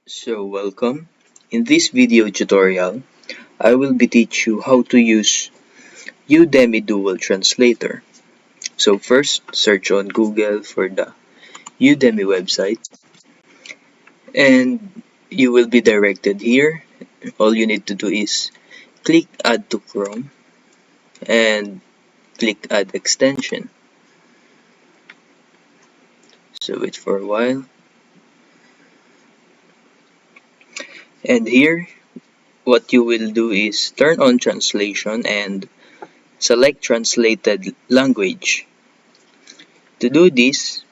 So welcome. In this video tutorial, I will be teach you how to use Udemy Dual Translator. So first, search on Google for the Udemy website and you will be directed here. All you need to do is click Add to Chrome and click Add Extension. So wait for a while. And here, what you will do is turn on translation and select translated language. To do this,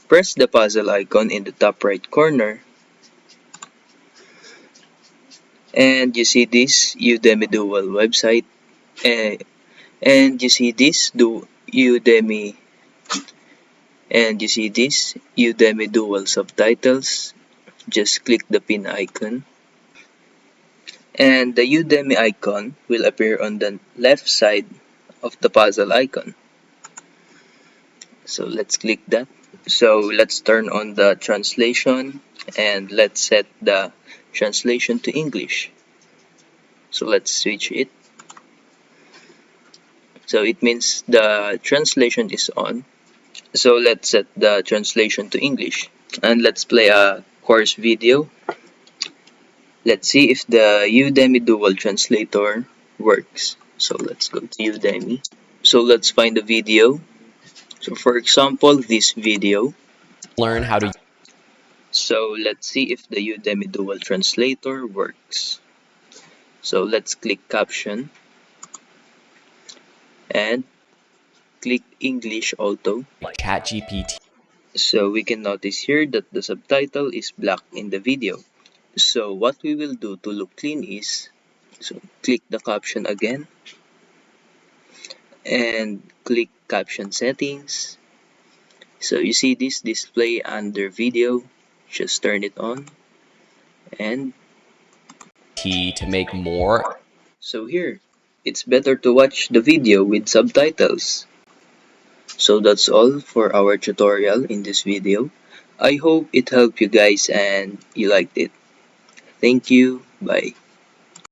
press the puzzle icon in the top right corner and you see this Udemy Dual website and you see this Udemy Dual Subtitles. Just click the pin icon and the Udemy icon will appear on the left side of the puzzle icon. So let's click that. So let's turn on the translation and let's set the translation to English. So let's switch it. So it means the translation is on. So let's set the translation to English and let's play a course video. Let's see if the Udemy Dual Translator works. So let's go to Udemy. So let's find the video. So for example, this video. Learn how to. So let's see if the Udemy Dual Translator works. So let's click caption and click English Auto. Cat GPT. So we can notice here that the subtitle is black in the video. So what we will do to look clean is, so click the caption again and click caption settings. So you see this display under video, just turn it on and To make more. so here, it's better to watch the video with subtitles. So that's all for our tutorial in this video. I hope it helped you guys and you liked it. Thank you. Bye.